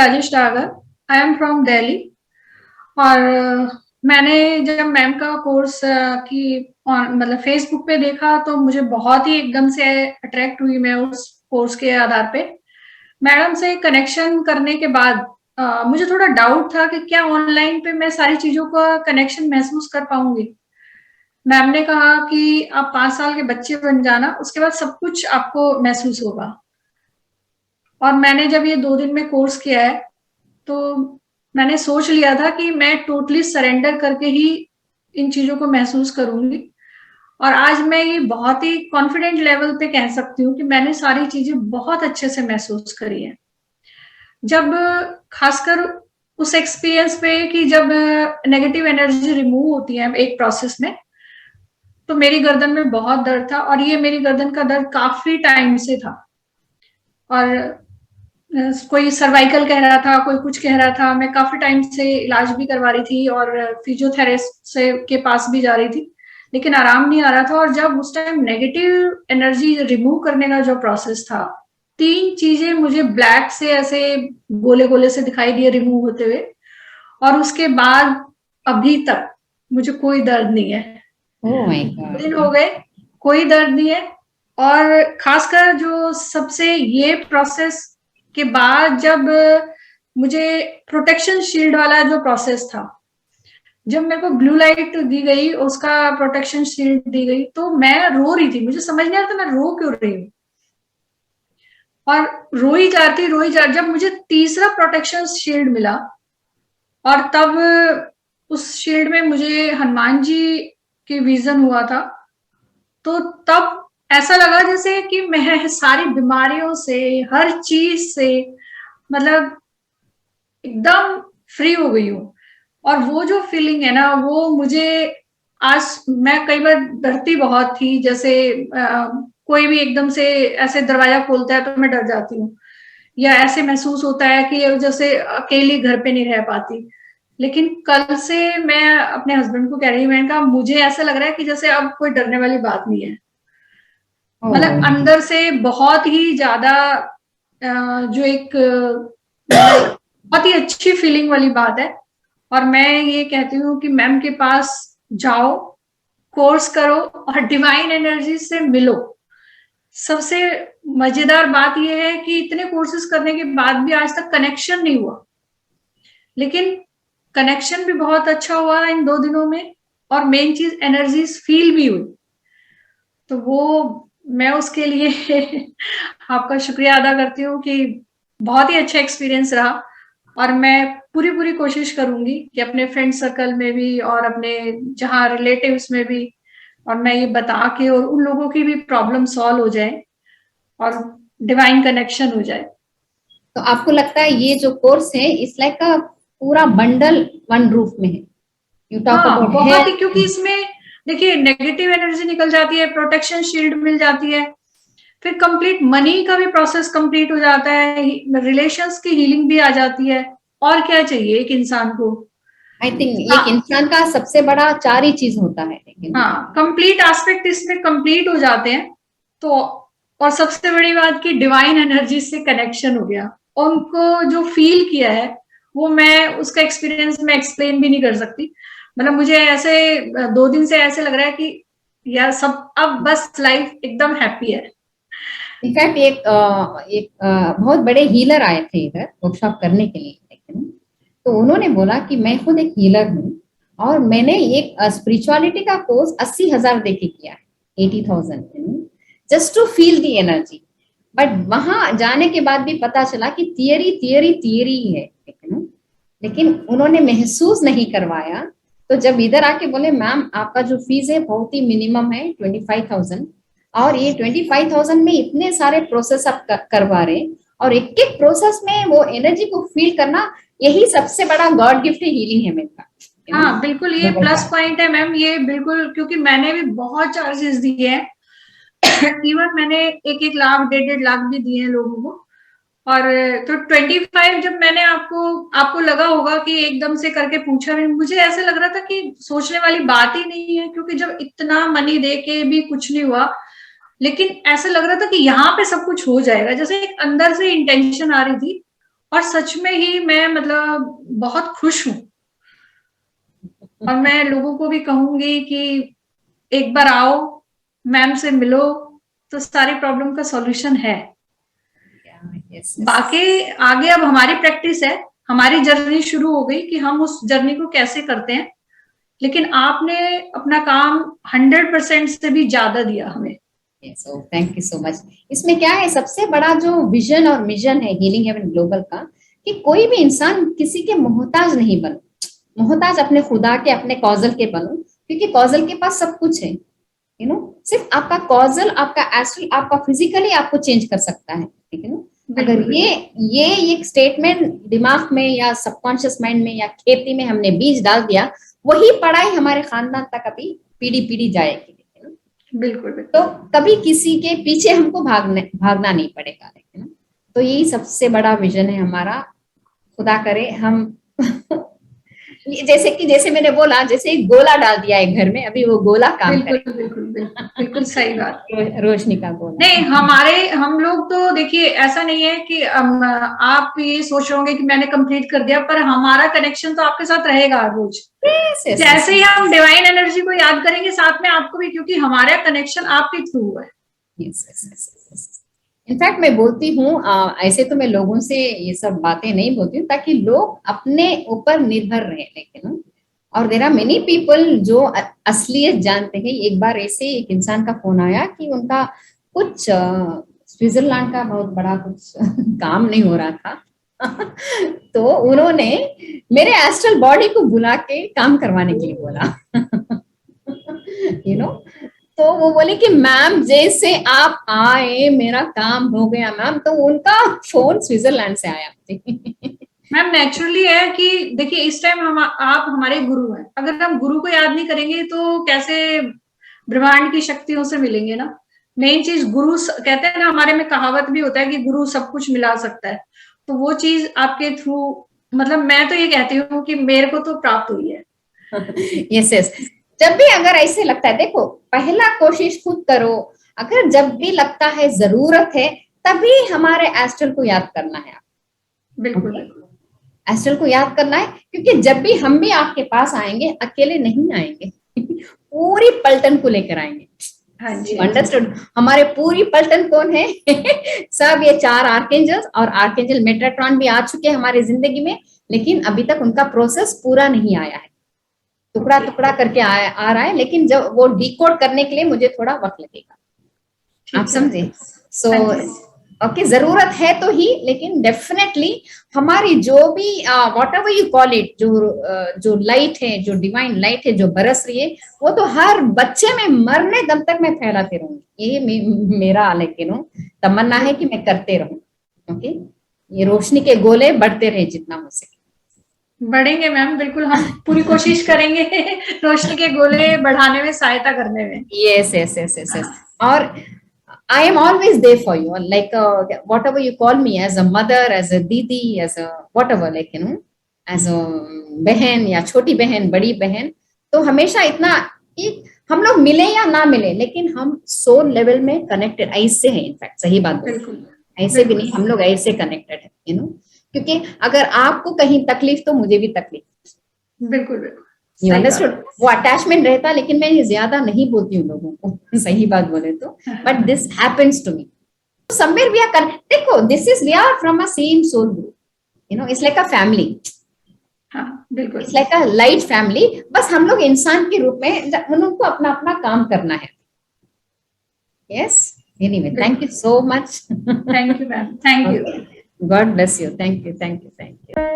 Rajesh Dagar. I am from Delhi. और मैंने जब मैम का कोर्स की मतलब फेसबुक पे देखा तो मुझे बहुत ही एकदम से अट्रैक्ट हुई मैं उस कोर्स के आधार पे। मैडम से कनेक्शन करने के बाद मुझे थोड़ा डाउट था कि क्या ऑनलाइन पे मैं सारी चीजों का कनेक्शन महसूस कर पाऊंगी। मैम ने कहा कि आप 5 साल के बच्चे बन जाना, उसके बाद सब कुछ आपको महसूस होगा। और मैंने जब ये 2 दिन में कोर्स किया है तो मैंने सोच लिया था कि मैं टोटली सरेंडर करके ही इन चीजों को महसूस करूंगी। और आज मैं ये बहुत ही कॉन्फिडेंट लेवल पे कह सकती हूँ कि मैंने सारी चीजें बहुत अच्छे से महसूस करी है। जब खासकर उस एक्सपीरियंस पे कि जब नेगेटिव एनर्जी रिमूव होती है एक प्रोसेस में, तो मेरी गर्दन में बहुत दर्द था और ये मेरी गर्दन का दर्द काफी टाइम से था। और कोई सर्वाइकल कह रहा था, कोई कुछ कह रहा था। मैं काफी टाइम से इलाज भी करवा रही थी और फिजियोथेरेपिस्ट से के पास भी जा रही थी, लेकिन आराम नहीं आ रहा था। और जब उस टाइम नेगेटिव एनर्जी रिमूव करने का जो प्रोसेस था, 3 चीजें मुझे ब्लैक से ऐसे गोले गोले से दिखाई दिए रिमूव होते हुए। और उसके बाद अभी तक मुझे कोई दर्द नहीं है। ओह माय 2 दिन गॉड। हो गए, कोई दर्द नहीं है। और खासकर जो सबसे ये प्रोसेस के बाद जब मुझे प्रोटेक्शन शील्ड वाला जो प्रोसेस था, जब मेरे को ब्लू लाइट दी गई, उसका प्रोटेक्शन शील्ड दी गई, तो मैं रो रही थी। मुझे समझ नहीं आ रहा था मैं रो क्यों रही हूँ। और रोई जा जब मुझे तीसरा प्रोटेक्शन शील्ड मिला, और तब उस शील्ड में मुझे हनुमान जी की विजन हुआ था, तो तब ऐसा लगा जैसे कि मैं सारी बीमारियों से, हर चीज से, मतलब एकदम फ्री हो गई हूँ। और वो जो फीलिंग है ना, वो मुझे आज, मैं कई बार डरती बहुत थी, जैसे कोई भी एकदम से ऐसे दरवाजा खोलता है तो मैं डर जाती हूँ, या ऐसे महसूस होता है कि जैसे अकेली घर पे नहीं रह पाती। लेकिन कल से मैं अपने हस्बैंड को कह रही हूँ, मैंने कहा मुझे ऐसा लग रहा है कि जैसे अब कोई डरने वाली बात नहीं है। मतलब ओह। अंदर से बहुत ही ज्यादा जो एक मतलब बहुत ही अच्छी फीलिंग वाली बात है। और मैं ये कहती हूँ कि मैम के पास जाओ, कोर्स करो और डिवाइन एनर्जी से मिलो। सबसे मजेदार बात यह है कि इतने कोर्सेज करने के बाद भी आज तक कनेक्शन नहीं हुआ, लेकिन कनेक्शन भी बहुत अच्छा हुआ इन 2 दिनों में। और मेन चीज एनर्जीज फील भी हुई। तो वो मैं उसके लिए आपका शुक्रिया अदा करती हूँ कि बहुत ही अच्छा एक्सपीरियंस रहा। और मैं पूरी पूरी कोशिश करूंगी कि अपने फ्रेंड सर्कल में भी और अपने जहाँ रिलेटिव्स में भी, और मैं ये बता के और उन लोगों की भी प्रॉब्लम सॉल्व हो जाए और डिवाइन कनेक्शन हो जाए। तो आपको लगता है ये जो कोर्स है इस लाइक का पूरा बंडल वन रूफ में है? यू टॉक हाँ अबाउट बहुत ही, क्योंकि हेल्थ। इसमें देखिए नेगेटिव एनर्जी निकल जाती है, प्रोटेक्शन शील्ड मिल जाती है, फिर कंप्लीट मनी का भी प्रोसेस कंप्लीट हो जाता है, रिलेशंस की हीलिंग भी आ जाती है। और क्या चाहिए एक इंसान को। आई थिंक एक हाँ, इंसान का सबसे बड़ा 4 ही चीज होता है लेकिन। हाँ कंप्लीट एस्पेक्ट इसमें कंप्लीट हो जाते हैं। तो और सबसे बड़ी बात की डिवाइन एनर्जी से कनेक्शन हो गया, उनको जो फील किया है वो मैं उसका एक्सपीरियंस में एक्सप्लेन भी नहीं कर सकती। मतलब मुझे ऐसे 2 दिन से ऐसे लग रहा है कि यार सब अब बस लाइफ एकदम हैप्पी है। इनफैक्ट बहुत बड़े हीलर आए थे इधर वर्कशॉप करने के लिए लेकिन, तो उन्होंने बोला कि मैं खुद एक हीलर हूँ और मैंने एक स्पिरिचुअलिटी का कोर्स 80,000 देके किया है, 80,000, just to feel the energy. But वहां जाने के बाद भी पता चला कि थियरी थियरी थियरी ही है, लेकिन उन्होंने महसूस नहीं करवाया। तो जब इधर आके बोले मैम आपका जो फीस है बहुत ही मिनिमम है 25,000, और ये 25,000 में इतने सारे प्रोसेस आप करवा रहे, और एक एक प्रोसेस में वो एनर्जी को फील करना, यही सबसे बड़ा गॉड गिफ्ट हीलिंग है मेरा। हाँ बिल्कुल, ये प्लस पॉइंट है मैम, ये बिल्कुल, क्योंकि मैंने भी बहुत चार्जेस दिए हैं। इवन मैंने 1-1 लाख 1.5-1.5 लाख भी दिए हैं लोगों को। और तो 25 जब मैंने आपको आपको लगा होगा कि एकदम से करके पूछा, मुझे ऐसे लग रहा था कि सोचने वाली बात ही नहीं है, क्योंकि जब इतना मनी दे के भी कुछ नहीं हुआ। लेकिन ऐसा लग रहा था कि यहाँ पे सब कुछ हो जाएगा, जैसे एक अंदर से इंटेंशन आ रही थी। और सच में ही मैं मतलब बहुत खुश हूँ। और मैं लोगों को भी कहूंगी कि एक बार आओ, मैम से मिलो, तो सारी प्रॉब्लम का सॉल्यूशन है। यस बाकी आगे अब हमारी प्रैक्टिस है, हमारी जर्नी शुरू हो गई कि हम उस जर्नी को कैसे करते हैं। लेकिन आपने अपना काम 100% से भी ज्यादा दिया हमें। So thank you so much. इसमें क्या है, सबसे बड़ा जो विजन और मिशन है हीलिंग हेवन ग्लोबल का, कि कोई भी इंसान किसी के मोहताज नहीं बनो, मोहताज अपने खुदा के, अपने कॉजल के बनो, क्योंकि कॉजल के पास सब कुछ है। यू नो, सिर्फ आपका कॉजल, आपका एस्ट्रल, आपका फिजिकली आपको चेंज कर सकता है, ठीक है ना। अगर ये एक स्टेटमेंट दिमाग में या सबकॉन्शियस माइंड में या खेती में हमने बीज डाल दिया, वही पढ़ाई हमारे खानदान तक अभी पीढ़ी पीढ़ी जाएगी। बिल्कुल। तो कभी किसी के पीछे हमको भागना नहीं पड़ेगा, है ना। तो यही सबसे बड़ा विजन है हमारा। खुदा करे हम जैसे मैंने बोला, जैसे एक गोला डाल दिया है घर में, अभी वो गोला काम करे। बिल्कुल सही बात। रोशनी का गोला। नहीं, हम लोग तो देखिए, ऐसा नहीं है कि आप ये सोच रहे होंगे कि मैंने कंप्लीट कर दिया, पर हमारा कनेक्शन तो आपके साथ रहेगा रोज। जैसे ही हम डिवाइन एनर्जी को याद करेंगे, साथ में आपको भी, क्योंकि हमारा कनेक्शन आपके थ्रू है। इनफैक्ट मैं बोलती हूँ, ऐसे तो मैं लोगों से ये सब बातें नहीं बोलती हूँ ताकि लोग अपने ऊपर निर्भर रहे, लेकिन और देयर आर मेनी पीपल जो असलियत जानते हैं। एक बार ऐसे एक इंसान का फोन आया कि उनका कुछ स्विट्जरलैंड का बहुत बड़ा कुछ काम नहीं हो रहा था तो उन्होंने मेरे एस्ट्रल बॉडी को बुला के काम करवाने के लिए बोला यू नो। तो वो बोले कि मैम जैसे आप आए मेरा काम हो गया मैम। तो उनका फोन स्विट्जरलैंड से आया मैम नेचुरली है कि देखिए, इस टाइम आप हमारे गुरु हैं। अगर हम गुरु को याद नहीं करेंगे तो कैसे ब्रह्मांड की शक्तियों से मिलेंगे ना। मेन चीज गुरु, कहते हैं ना, हमारे में कहावत भी होता है कि गुरु सब कुछ मिला सकता है। तो वो चीज आपके थ्रू, मतलब मैं तो ये कहती हूँ कि मेरे को तो प्राप्त हुई है। Yes yes. जब भी अगर ऐसे लगता है, देखो पहला कोशिश खुद करो। अगर जब भी लगता है जरूरत है, तभी हमारे एस्ट्रल को याद करना है। बिल्कुल एस्ट्रल को याद करना है, क्योंकि जब भी हम भी आपके पास आएंगे, अकेले नहीं आएंगे पूरी पलटन को लेकर आएंगे। अंडरस्टूड। हमारे पूरी पलटन कौन है सब ये 4 आर्कएंजल्स, और आर्कएंजल मेटाट्रॉन भी आ चुके हैं हमारी जिंदगी में, लेकिन अभी तक उनका प्रोसेस पूरा नहीं आया है, टुकड़ा टुकड़ा करके आ रहा है। लेकिन जब वो डिकोड करने के लिए मुझे थोड़ा वक्त लगेगा, आप समझे। सो ओके, जरूरत है तो ही, लेकिन डेफिनेटली हमारी जो भी what ever you call it, जो लाइट है, जो डिवाइन लाइट है जो बरस रही है, वो तो हर बच्चे में मरने दम तक मैं फैलाते रहूंगी। ये मेरा लेकिन तमन्ना है कि मैं करते रहूं। ओके, ये रोशनी के गोले बढ़ते रहे जितना हो सके। बढ़ेंगे मैम, बिल्कुल हम पूरी कोशिश करेंगे रोशनी के गोले बढ़ाने में, सहायता करने में। Yes yes yes yes yes. और I am always there for you, like whatever you call me, as a mother, as a didi, as a whatever, like you know, as a बहन या छोटी बहन, बड़ी बहन। तो हमेशा इतना कि हम लोग मिले या ना मिले, लेकिन हम सोल लेवल में कनेक्टेड ऐसे हैं। इनफैक्ट सही बात बोल, ऐसे भी नहीं, हम लोग ऐसे कनेक्टेड है, यू नो। क्योंकि अगर आपको कहीं तकलीफ तो मुझे भी तकलीफ। बिल्कुल You understood? वो अटैचमेंट रहता, लेकिन मैं ज्यादा नहीं बोलती हूँ लोगों को सही बात बोले तो, but this happens to me. Somewhere we are, देखो this is, we are from a same soul group, you know, it's like a family. बिल्कुल, it's like a light family. बस हम लोग इंसान के रूप में उनको अपना अपना काम करना है। Yes, anyway, thank you so much. Thank you ma'am, thank you. God bless you. Thank you, thank you, thank you.